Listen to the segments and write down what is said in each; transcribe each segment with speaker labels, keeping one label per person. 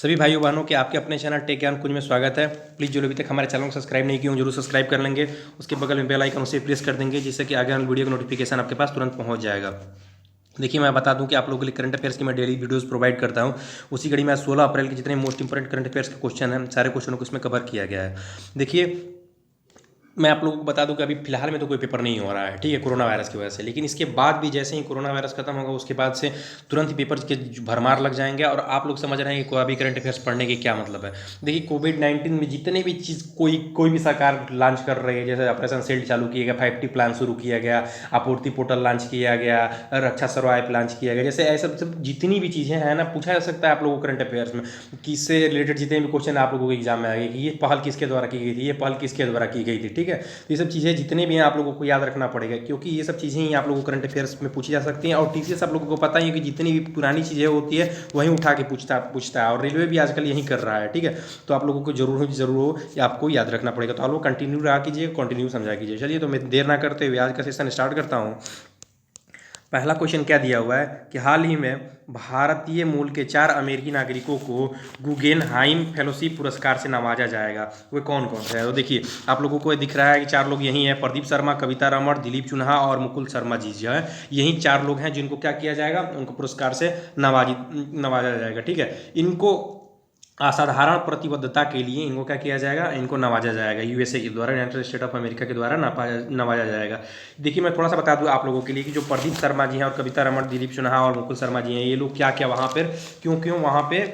Speaker 1: सभी भाइयों बहनों के आपके अपने चैनल टेक ज्ञान कुंज में स्वागत है। प्लीज़ जो अभी तक हमारे चैनल को सब्सक्राइब नहीं किए हों जरूर सब्सक्राइब कर लेंगे। उसके बगल में बेल आइकन उसे प्रेस कर देंगे जिससे कि आगे वाली वीडियो का नोटिफिकेशन आपके पास तुरंत पहुंच जाएगा। देखिए, मैं बता दूं कि आप लोगों के लिए करंट अफेयर्स की मैं डेली वीडियोस प्रोवाइड करता हूं। उसी कड़ी में 16 अप्रैल के जितने मोस्ट इंपोर्टेंट करंट अफेयर्स के क्वेश्चन हैं सारे क्वेश्चनों को इसमें कवर किया गया है। देखिए, मैं आप लोगों को बता दूं कि अभी फिलहाल में तो कोई पेपर नहीं हो रहा है, ठीक है, कोरोना वायरस की वजह से। लेकिन इसके बाद भी जैसे ही कोरोना वायरस खत्म होगा उसके बाद से तुरंत ही पेपर के भरमार लग जाएंगे। और आप लोग समझ रहे हैं कि अभी करंट अफेयर्स पढ़ने के क्या मतलब है। देखिए, कोविड-19 में जितने भी चीज़ कोई भी सरकार लॉन्च कर रही है, जैसे ऑपरेशन शील्ड चालू किया गया, 5T प्लान शुरू किया गया, आपूर्ति पोर्टल लॉन्च किया गया, रक्षा सर्व ऐप लॉन्च किया गया, जैसे ऐसा सब जितनी भी चीज़ें हैं ना, पूछा जा सकता है आप लोगों को करंट अफेयर्स में कि इससे रिलेटेड जितने भी क्वेश्चन आप लोगों को एग्जाम में आएंगे कि ये पहल किसके द्वारा की गई थी, ये पहल किसके द्वारा की गई थी, ठीक है। तो ये सब चीज़ें जितने भी हैं आप लोगों को याद रखना पड़ेगा, क्योंकि ये सब चीज़ें ही आप लोगों को करंट अफेयर्स में पूछी जा सकती हैं। और टीसीएस आप लोगों को पता ही है कि जितनी भी पुरानी चीज़ें होती है वहीं उठा के पूछता है, और रेलवे भी आजकल यही कर रहा है, ठीक है। तो आप लोगों को जरूर हो या आपको याद रखना पड़ेगा। तो आप लोग कंटिन्यू रहा कीजिए, कंटिन्यू समझा कीजिए। चलिए, तो मैं देर ना करते हुए आज का सेशन स्टार्ट करता हूँ। पहला क्वेश्चन क्या दिया हुआ है कि हाल ही में भारतीय मूल के 4 अमेरिकी नागरिकों को गुगेनहाइम फेलोशिप पुरस्कार से नवाजा जाएगा। वे कौन कौन से हैं? तो देखिए, आप लोगों को दिख रहा है कि 4 लोग यही हैं, प्रदीप शर्मा, कविता रमण, दिलीप चुनहा और मुकुल शर्मा जी जो है, यही 4 लोग हैं जिनको क्या किया जाएगा, उनको पुरस्कार से नवाजा जाएगा, ठीक है। इनको असाधारण प्रतिबद्धता के लिए इनको क्या किया जाएगा, इनको नवाजा जाएगा, यूएसए के द्वारा, यूनाइटेड स्टेट ऑफ अमेरिका के द्वारा नवाजा जाएगा। देखिए, मैं थोड़ा सा बता दूं आप लोगों के लिए कि जो प्रदीप शर्मा जी हैं और कविता रमण, दिलीप चुनहा और मुकुल शर्मा जी हैं, ये लोग क्या क्या वहाँ पर क्यों वहाँ पे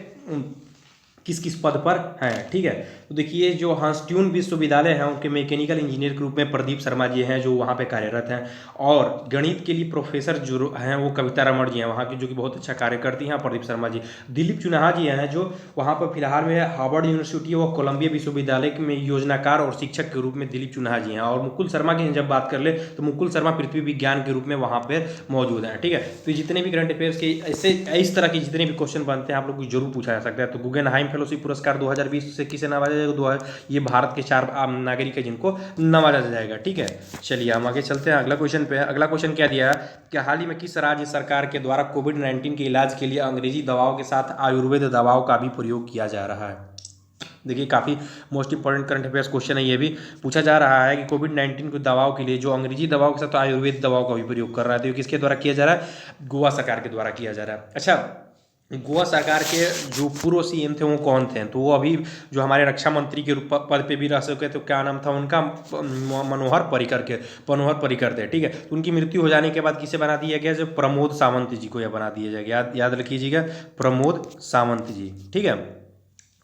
Speaker 1: किस किस पद पर हैं, ठीक है। तो देखिए, जो हंसट्यून विश्वविद्यालय है उनके मैकेनिकल इंजीनियर के रूप में प्रदीप शर्मा जी हैं जो वहाँ पे कार्यरत हैं। और गणित के लिए प्रोफेसर जो हैं वो कविता रमण जी हैं वहाँ की, जो कि बहुत अच्छा कार्य करती हैं प्रदीप शर्मा जी। दिलीप चुनहा जी हैं जो वहाँ पर फिलहाल में हार्वर्ड यूनिवर्सिटी और कोलंबिया विश्वविद्यालय में योजनाकार और शिक्षक के रूप में दिलीप चुनहा जी हैं। और मुकुल शर्मा की जब बात कर ले तो मुकुल शर्मा पृथ्वी विज्ञान के रूप में वहाँ पर मौजूद हैं, ठीक है। तो जितने भी करंट अफेयर्स के ऐसे इस तरह के जितने भी क्वेश्चन बनते हैं आप लोग को जरूर पूछा जा सकता है। तो गुगेनहाइम फेलोशिप पुरस्कार 2020 से किसे नवाजा जाएगा? ये भारत के 4 नागरिक है जिनको नवाजा जाएगा, ठीक है। चलिए, हम आगे चलते हैं अगला क्वेश्चन पे। अगला क्वेश्चन क्या दिया है कि हाल ही में किस राज्य सरकार के द्वारा कोविड-19 के इलाज के लिए अंग्रेजी दवाओं के साथ आयुर्वेद दवाओं का भी प्रयोग किया जा रहा है। देखिए, काफ़ी most important current affairs question है। ये भी पूछा जा रहा है कि कोविड-19 की दवाओं के लिए जो अंग्रेजी दवाओं के साथ आयुर्वेद दवाओं का भी प्रयोग कर रहा है, तो ये किसके द्वारा किया जा रहा है? गोवा सरकार के द्वारा किया जा रहा है। अच्छा, गोवा सरकार के जो पूर्व सीएम थे वो कौन थे? तो वो अभी जो हमारे रक्षा मंत्री के रूप पद पे भी रह सके, तो क्या नाम था उनका? मनोहर पर्रिकर थे, ठीक है। तो उनकी मृत्यु हो जाने के बाद किसे बना दिया गया? जो प्रमोद सावंत जी को यह बना दिया जाएगा। याद रखिएगा, प्रमोद सावंत जी, ठीक है।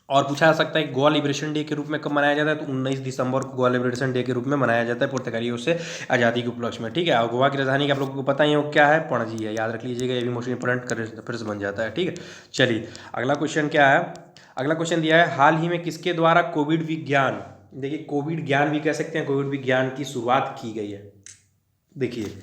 Speaker 1: और पूछा जा सकता है गोवा लिबरेशन डे के रूप में कब मनाया जाता है? तो 19 दिसंबर को गोवा लिबरेशन डे के रूप में मनाया जाता है पुर्तगालियों से आज़ादी के उपलक्ष्य में, ठीक है। और गोवा की राजधानी का आप लोगों को पता ही है वो क्या है? पणजी है। याद रख लीजिएगा, ये भी मोस्ट इंपोर्टेंट करंट अफेयर्स बन जाता है, ठीक है। चलिए, अगला क्वेश्चन क्या है? अगला क्वेश्चन दिया है हाल ही में किसके द्वारा कोविड विज्ञान, देखिए कोविड ज्ञान भी कह सकते हैं, कोविड विज्ञान की शुरुआत की गई है। देखिए,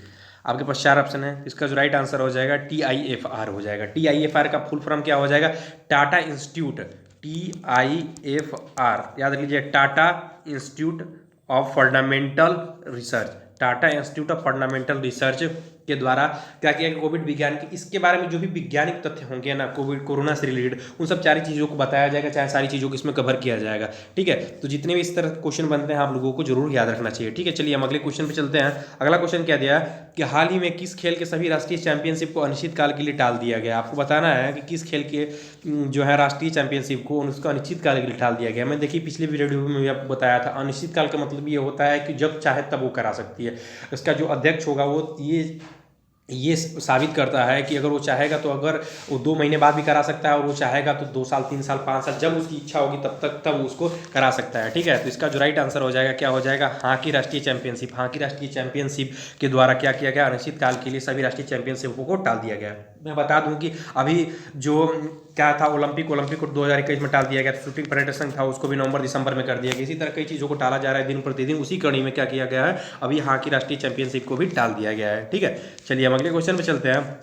Speaker 1: आपके पास 4 ऑप्शन है, इसका जो राइट आंसर हो जाएगा TIFR हो जाएगा। TIFR का फुल फॉर्म क्या हो जाएगा? टाटा इंस्टीट्यूट, TIFR, याद रख लीजिए, Tata institute of fundamental research, Tata institute of fundamental research के द्वारा क्या किया गया? कोविड विज्ञान की इसके बारे में जो भी वैज्ञानिक तथ्य होंगे ना कोविड कोरोना से रिलेटेड, उन सब सारी चीज़ों को बताया जाएगा, चाहे सारी चीज़ों को इसमें कवर किया जाएगा, ठीक है। तो जितने भी इस तरह क्वेश्चन बनते हैं आप लोगों को जरूर याद रखना चाहिए, ठीक है। चलिए, हम अगले क्वेश्चन पे चलते हैं। अगला क्वेश्चन क्या दिया कि हाल ही में किस खेल के सभी राष्ट्रीय चैंपियनशिप को अनिश्चित काल के लिए टाल दिया गया? आपको बताना है कि किस खेल के जो है राष्ट्रीय चैंपियनशिप को उसको अनिश्चित काल के लिए टाल दिया गया। मैं देखिए पिछले वीडियो में भी आपको बताया था, अनिश्चित काल का मतलब ये होता है कि जब चाहे तब वो करा सकती है। इसका जो अध्यक्ष होगा वो ये साबित करता है कि अगर वो चाहेगा तो अगर वो 2 महीने बाद भी करा सकता है, और वो चाहेगा तो 2 साल, 3 साल, 5 साल, जब उसकी इच्छा होगी तब उसको करा सकता है, ठीक है। तो इसका जो राइट आंसर हो जाएगा क्या हो जाएगा? हॉकी राष्ट्रीय चैंपियनशिप। हॉकी राष्ट्रीय चैंपियनशिप के द्वारा क्या किया गया? अनिश्चित काल के लिए सभी राष्ट्रीय चैंपियनशिपों को टाल दिया गया। मैं बता दूं कि अभी जो क्या था ओलंपिक को 2021 में टाल दिया गया। शूटिंग फेडरेशन था उसको भी नवंबर दिसंबर में कर दिया गया। इसी तरह कई चीज़ों को टाला जा रहा है दिन प्रतिदिन। उसी कड़ी में क्या किया गया है? अभी हॉकी राष्ट्रीय चैंपियनशिप को भी टाल दिया गया है, ठीक है। चलिए, हम अगले क्वेश्चन पे चलते हैं।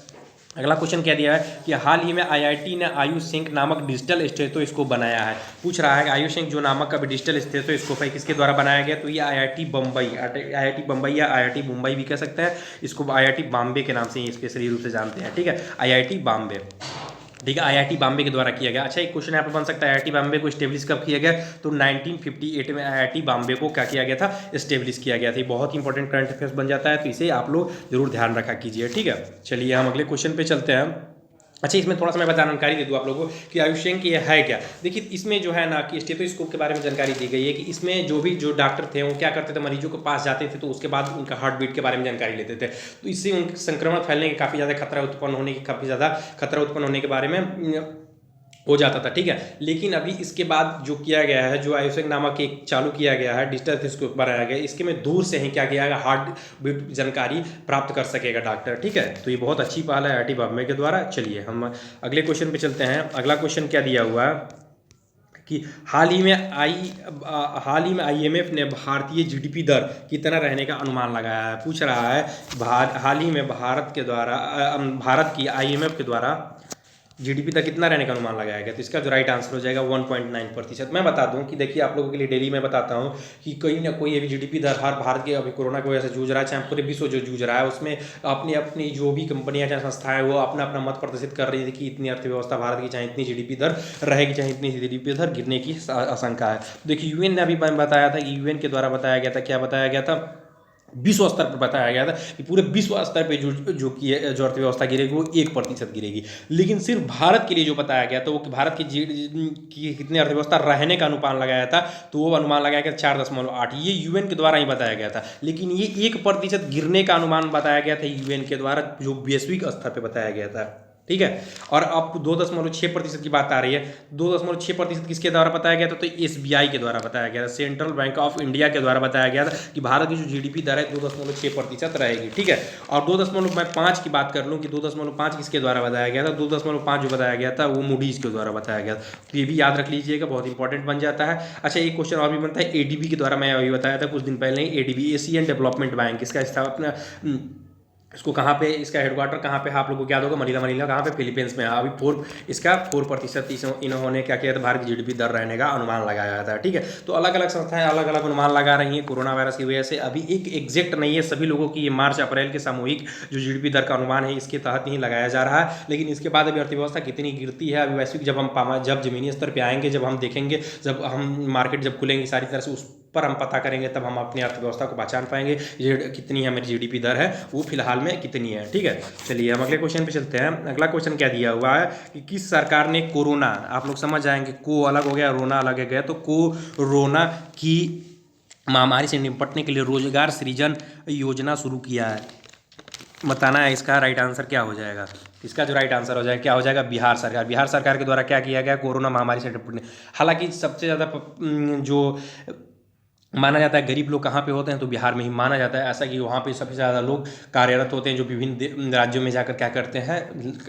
Speaker 1: अगला क्वेश्चन क्या दिया है कि हाल ही में IIT ने आयुष सिंक नामक डिजिटल स्टेथोस्कोप बनाया है। पूछ रहा है कि आयुष सिंक जो नामक का डिजिटल स्टेथोस्कोप है किसके द्वारा बनाया गया? तो ये IIT बम्बई या IIT मुंबई भी कह सकते हैं, इसको IIT बॉम्बे के नाम से ही स्पेशली रूप से जानते हैं, ठीक है, IIT बॉम्बे। ठीक है, आईआईटी बॉम्बे के द्वारा किया गया। अच्छा, एक क्वेश्चन यहाँ पे बन सकता है, आईआईटी बॉम्बे को स्टेब्लिश कब किया गया? तो 1958 में आईआईटी बॉम्बे को क्या किया गया था? स्टेब्लिश किया गया था। बहुत इंपॉर्टेंट करंट अफेयर्स बन जाता है, तो इसे आप लोग जरूर ध्यान रखा कीजिए। ठीक है, चलिए हम अगले क्वेश्चन पे चलते हैं। अच्छा, इसमें थोड़ा सा मैं जानकारी दे दूँ आप लोगों को कि आयुष्मान की यह है क्या। देखिए, इसमें जो है ना कि स्टेथोस्कोप के बारे में जानकारी दी गई है कि इसमें जो डॉक्टर थे वो क्या करते थे, मरीजों के पास जाते थे तो उसके बाद उनका हार्ट बीट के बारे में जानकारी लेते थे, तो इससे उनके संक्रमण फैलने के काफ़ी ज़्यादा खतरा उत्पन्न होने के बारे में हो जाता था। ठीक है, लेकिन अभी इसके बाद जो किया गया है, जो आयुष्मान नामक एक चालू किया गया है, डिजिटल स्टेथोस्कोप बनाया गया है, इसके में दूर से ही क्या किया गया, हार्ट बीट जानकारी प्राप्त कर सकेगा डॉक्टर। ठीक है, तो ये बहुत अच्छी पहल है आईआईटी बॉम्बे के द्वारा। चलिए हम अगले क्वेश्चन पे चलते हैं। अगला क्वेश्चन क्या दिया हुआ है कि हाल ही में आईएमएफ ने भारतीय जीडीपी दर कितना रहने का अनुमान लगाया है। पूछ रहा है हाल ही में भारत की आईएमएफ के द्वारा जीडीपी तक कितना रहने का अनुमान लगाया गया, तो इसका जो राइट आंसर हो जाएगा 1.9%। मैं बता दूं कि देखिए, आप लोगों के लिए डेली मैं बताता हूं कि कोई ना कोई अभी जीडीपी दर हर भारत के अभी कोरोना की वजह से जूझ रहा है, चाहे पूरे विश्व जो जूझ रहा है, उसमें अपनी अपनी जो भी कंपनियां चाहे संस्थाएं वो अपना अपना मत प्रदर्शित कर रही थी कि इतनी अर्थव्यवस्था भारत की, चाहे इतनी जीडीपी दर रहेगी, चाहे इतनी जीडीपी दर गिरने की आशंका है। देखिए, यूएन ने अभी बताया था कि यूएन के द्वारा बताया गया था, क्या बताया गया था, विश्व स्तर पर बताया गया था कि पूरे विश्व स्तर पे जो अर्थव्यवस्था गिरेगी वो 1% गिरेगी। लेकिन सिर्फ भारत के लिए जो बताया गया तो वो भारत की कितनी अर्थव्यवस्था रहने का अनुमान लगाया था, तो वो अनुमान लगाया गया 4.8। ये यूएन के द्वारा ही बताया गया था, लेकिन ये 1% गिरने का अनुमान बताया गया था यूएन के द्वारा, जो वैश्विक स्तर पर बताया गया था। ठीक है, और अब 2.6% की बात आ रही है। 2.6% किसके द्वारा बताया गया था, तो एसबीआई के द्वारा बताया गया था, सेंट्रल बैंक ऑफ इंडिया के द्वारा बताया गया था कि भारत की जो जीडीपी दर है 2.6% रहेगी। ठीक है, और 2.5 की बात कर लूँ कि 2.5 किसके द्वारा बताया गया था, 2.5 जो बताया गया था वो मूडीज के द्वारा बताया गया था, तो ये भी याद रख लीजिएगा, बहुत इंपॉर्टेंट बन जाता है। अच्छा, एक क्वेश्चन और भी बनता है एडीबी के द्वारा, मैं अभी बताया था कुछ दिन पहले ही, एडीबी एशियन डेवलपमेंट बैंक, इसका स्थापना इसको कहाँ पे, इसका हेडक्वार्टर कहाँ पे है आप लोगों को याद होगा, मनीला कहाँ पे, फिलीपींस में है। अभी 4% इन्होंने क्या किया था, भारत की जीडीपी दर रहने का अनुमान लगाया था। ठीक है, तो अलग अलग संस्थाएं अलग अलग अनुमान लगा रही हैं कोरोना वायरस की वजह से। अभी एक एग्जैक्ट नहीं है, सभी लोगों की ये मार्च अप्रैल के सामूहिक जो जीडीपी दर का अनुमान है इसके तहत ही लगाया जा रहा है। लेकिन इसके बाद अभी अर्थव्यवस्था कितनी गिरती है, अभी वैश्विक जब जमीनी स्तर पर आएंगे, जब हम देखेंगे, जब हम मार्केट जब खुलेंगे सारी तरह से, उस पर हम पता करेंगे, तब हम अपनी अर्थव्यवस्था को पहचान पाएंगे कितनी है मेरी जीडीपी दर है, वो फिलहाल में कितनी है। ठीक है, चलिए हम अगले क्वेश्चन पे चलते हैं। अगला क्वेश्चन क्या दिया हुआ है कि किस सरकार ने कोरोना, आप लोग समझ जाएंगे, को अलग हो गया, रोना अलग हो गया, तो कोरोना की महामारी से निपटने के लिए रोजगार सृजन योजना शुरू किया है। बताना है इसका राइट आंसर क्या हो जाएगा। इसका जो राइट आंसर हो जाएगा क्या हो जाएगा, बिहार सरकार। बिहार सरकार के द्वारा क्या किया गया, कोरोना महामारी से निपटने। हालांकि सबसे ज़्यादा जो माना जाता है गरीब लोग कहाँ पे होते हैं, तो बिहार में ही माना जाता है ऐसा कि वहाँ पे सबसे ज़्यादा लोग कार्यरत होते हैं, जो विभिन्न राज्यों में जाकर क्या करते हैं,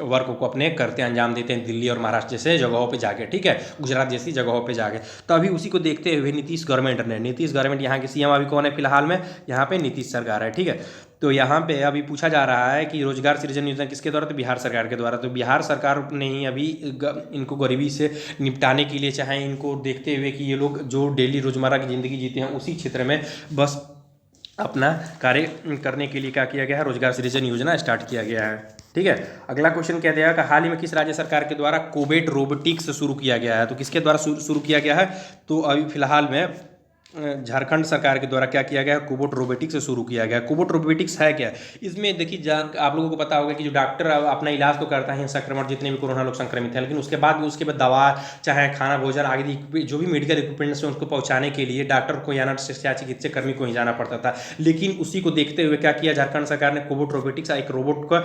Speaker 1: वर्क को अपने करते हैं, अंजाम देते हैं, दिल्ली और महाराष्ट्र जैसे जगहों पे जाके। ठीक है, गुजरात जैसी जगहों पे जाके। तो अभी उसी को देखते हुए नीतीश गवर्नमेंट यहाँ के सीएम अभी कौन है फिलहाल में, यहाँ पे नीतीश सरकार है। ठीक है, तो यहाँ पे अभी पूछा जा रहा है कि रोजगार सृजन योजना किसके द्वारा, तो बिहार सरकार के द्वारा। तो बिहार सरकार ने ही अभी इनको गरीबी से निपटाने के लिए, चाहे इनको देखते हुए कि ये लोग जो डेली रोजमर्रा की ज़िंदगी जीते हैं उसी क्षेत्र में बस अपना कार्य करने के लिए क्या किया गया है, रोजगार सृजन योजना स्टार्ट किया गया है। ठीक है, अगला क्वेश्चन क्या दिया है, हाल ही में किस राज्य सरकार के द्वारा कोवेट रोबोटिक्स शुरू किया गया है, तो किसके द्वारा शुरू किया गया है, तो अभी फिलहाल में झारखंड सरकार के द्वारा क्या किया गया, कोबोट रोबोटिक्स से शुरू किया गया। कोबोट रोबोटिक्स है क्या, इसमें देखिए आप लोगों को पता होगा कि जो डॉक्टर अपना इलाज तो करता है संक्रमण, जितने भी कोरोना लोग संक्रमित हैं, लेकिन उसके बाद दवा चाहे खाना भोजन आदि जो भी मेडिकल इक्विपमेंट्स हैं उसको पहुंचाने के लिए डॉक्टर को या नर्स या चिकित्सा कर्मी को ही जाना पड़ता था। लेकिन उसी को देखते हुए क्या किया झारखंड सरकार ने, कोबोट रोबोटिक्स एक रोबोट का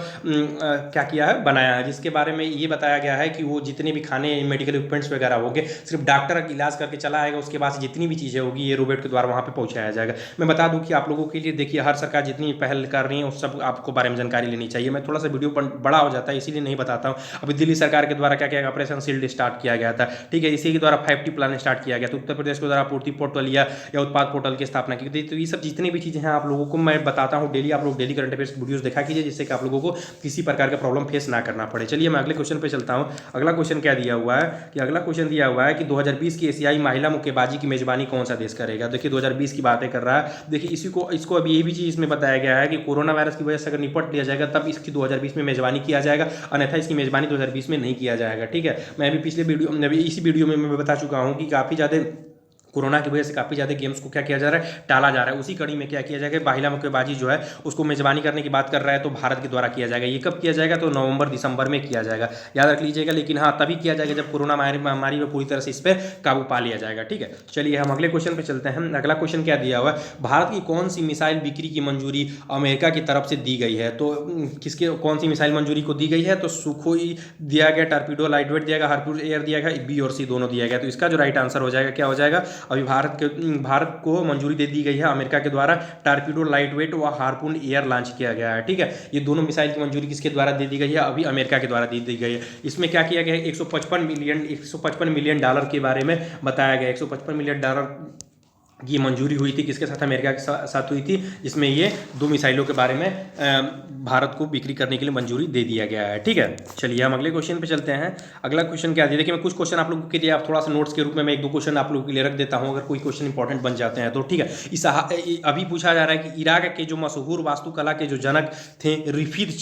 Speaker 1: क्या किया है, बनाया है, जिसके बारे में ये बताया गया है कि वो जितने भी खाने मेडिकल इक्विपमेंट्स वगैरह हो गए, सिर्फ डॉक्टर इलाज करके चला आएगा, उसके बाद जितनी भी चीज़ें होगी रोबोट के द्वारा वहाँ पे पहुँचाया जाएगा। मैं बता दूं कि आप लोगों के लिए, देखिए हर सरकार जितनी पहल कर रही है उस सब आपको बारे में जानकारी लेनी चाहिए। मैं थोड़ा सा वीडियो बड़ा हो जाता है इसीलिए नहीं बताता हूँ। अभी दिल्ली सरकार के द्वारा क्या किया, ऑपरेशन शील्ड स्टार्ट किया गया था। ठीक है, इसी के द्वारा 5T प्लान स्टार्ट किया गया, तो उत्तर प्रदेश के द्वारा पूर्ति पोर्टल या उत्पाद पोर्टल की स्थापना की गई। तो ये सब जितनी भी चीज़ें हैं आप लोगों को मैं बताता हूँ डेली, आप लोग डेली करंट अफेयर्स वीडियोस देखा कीजिए, जिससे कि आप लोगों को किसी प्रकार का प्रॉब्लम फेस ना करना पड़े। चलिए मैं अगले क्वेश्चन पे चलता हूँ। अगला क्वेश्चन क्या दिया हुआ है कि 2020 की एशियाई महिला मुक्केबाजी की मेजबानी कौन सा देश करेगा। देखिए 2020 की बातें कर रहा है। देखिए इसको अभी ये भी चीज़ इसमें बताया गया है कि कोरोना वायरस की वजह से अगर निपट लिया जाएगा तब इसकी 2020 में मेजबानी किया जाएगा, अन्यथा इसकी मेजबानी 2020 में नहीं किया जाएगा। ठीक है, मैं अभी पिछले वीडियो अभी इसी वीडियो में मैं बता चुका हूँ कि काफ़ी ज़्यादा कोरोना की वजह से काफ़ी ज़्यादा गेम्स को क्या किया जा रहा है, टाला जा रहा है। उसी कड़ी में क्या किया जाएगा, बाहिला मुक्केबाजी जो है उसको मेजबानी करने की बात कर रहा है तो भारत के द्वारा किया जाएगा। ये कब किया जाएगा, तो नवंबर दिसंबर में किया जाएगा, याद रख लीजिएगा। लेकिन हाँ, तभी किया जाएगा जब कोरोना महामारी में पूरी तरह से इस पर काबू पा लिया जाएगा। ठीक है, चलिए हम अगले क्वेश्चन पर चलते हैं। अगला क्वेश्चन क्या दिया हुआ है, भारत की कौन सी मिसाइल बिक्री की मंजूरी अमेरिका की तरफ से दी गई है। तो किसके कौन सी मिसाइल मंजूरी को दी गई है, तो सुखोई दिया गया, टॉर्पीडो लाइट वेट दिया गया, हार्पून एयर दिया गया, बी और सी दोनों दिया गया। तो इसका जो राइट आंसर हो जाएगा क्या हो जाएगा, अभी भारत को मंजूरी दे दी गई है अमेरिका के द्वारा, टॉर्पीडो लाइट वेट व हार्पून एयर लॉन्च किया गया है। ठीक है, ये दोनों मिसाइल की मंजूरी किसके द्वारा दे दी गई है, अभी अमेरिका के द्वारा दे दी गई है। इसमें क्या किया गया है, 155 मिलियन डॉलर के बारे में बताया गया। 155 मिलियन डॉलर की मंजूरी हुई थी, किसके साथ, अमेरिका के साथ हुई थी, जिसमें ये 2 मिसाइलों के बारे में भारत को बिक्री करने के लिए मंजूरी दे दिया गया है। ठीक है, चलिए हम अगले क्वेश्चन पे चलते हैं। अगला क्वेश्चन क्या दिया, देखिए मैं कुछ क्वेश्चन आप लोगों के लिए आप थोड़ा सा नोट्स के रूप में मैं 1-2 क्वेश्चन आप लोगों के लिए रख देता हूं, अगर कोई क्वेश्चन इंपॉर्टेंट बन जाते हैं तो। ठीक है, अभी पूछा जा रहा है कि इराक के जो मशहूर वास्तुकला के जो जनक थे रिफिद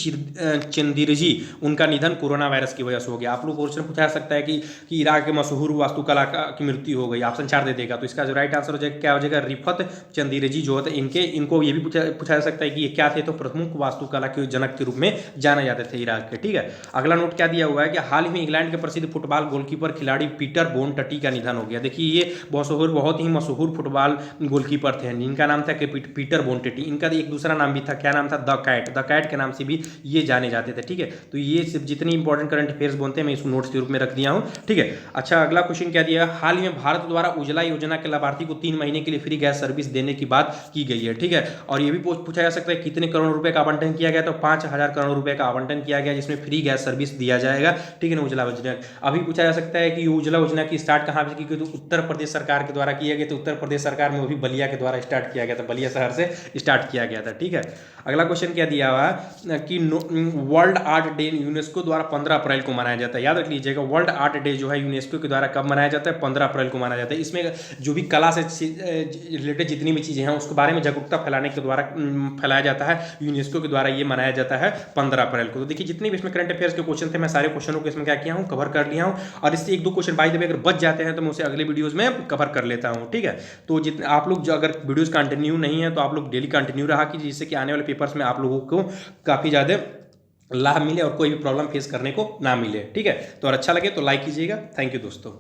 Speaker 1: चंदीरजी, उनका निधन कोरोना वायरस की वजह से हो गया। आप लोग क्वेश्चन पूछा जा सकता है कि इराक के मशहूर वास्तुकला की मृत्यु हो गई, ऑप्शन 4 दे देगा। तो इसका जो राइट आंसर हो जाएगा क्या हो जाएगा, रिफत चंदीरजी जो होते इनको ये भी पूछा जा सकता है कि ये क्या थे, तो प्रमुख वास्तुकला के जनक के रूप में जाने जाते थे इराक के। ठीक है, अगला नोट क्या दिया हुआ है कि हाल ही में इंग्लैंड के प्रसिद्ध फुटबॉल गोलकीपर खिलाड़ी पीटर बोनटटी का निधन हो गया। देखिए ये बहुत ही मशहूर फुटबॉल गोलकीपर थे जिनका नाम था पीटर बोनटटी। इनका एक दूसरा नाम भी था, क्या नाम था, द कैट के नाम से भी ये जाने जाते थे। ठीक है, तो ये सिर्फ जितनी इंपॉर्टेंट करंट अफेयर्स बनते हैं मैं इसको नोट्स के रूप में रख दिया हूँ। ठीक है, अच्छा अगला क्वेश्चन क्या दिया, हाल ही में भारत द्वारा उज्ज्वला योजना के लाभार्थी को 3 महीने के लिए फ्री गैस सर्विस देने की बात की गई है। ठीक है, और ये भी पूछा जा सकता है कितने करोड़ रुपए का आवंटन किया गया, तो 5,000 करोड़ रुपए का आवंटन किया गया, जिसमें फ्री गैस सर्विस दिया जाएगा। ठीक है ना, उज्ज्वला योजना। अभी पूछा जा सकता है कि उज्ज्वला योजना की स्टार्ट कहाँ से की गई, तो उत्तर प्रदेश सरकार के द्वारा किया गया। तो उत्तर प्रदेश सरकार में वो भी बलिया के द्वारा स्टार्ट किया गया था, बलिया शहर से स्टार्ट किया गया था। ठीक है, अगला क्वेश्चन क्या दिया हुआ है कि वर्ल्ड आर्ट डे यूनेस्को द्वारा 15 अप्रैल को मनाया जाता है। याद रख लीजिएगा, वर्ल्ड आर्ट डे जो है यूनेस्को के द्वारा कब मनाया जाता है, 15 अप्रैल को मनाया जाता है। इसमें जो भी कला से रिलेटेड जितनी भी चीज़ें हैं उसके बारे में जागरूकता फैलाने के द्वारा फैलाया जाता है, यूनेस्को के द्वारा ये मनाया जाता है 15 अप्रैल को। तो देखिए जितने भी इसमें करंट अफेयर्स के क्वेश्चन थे मैं सारे क्वेश्चनों को इसमें क्या किया हूँ, कवर कर लिया हूँ। और इससे 1-2 क्वेश्चन बाय द वे अगर बच जाते हैं तो मैं उसे अगले वीडियोज़ में कवर कर लेता हूँ। ठीक है, तो जितने आप लोग जो अगर वीडियोज़ कंटिन्यू नहीं है तो आप लोग डेली कंटिन्यू रहा कीजिए, जिससे कि आने वाले पेपर्स में आप लोगों को काफ़ी ज़्यादा लाभ मिले और कोई भी प्रॉब्लम फेस करने को ना मिले। ठीक है, तो अगर अच्छा लगे तो लाइक कीजिएगा। थैंक यू दोस्तों।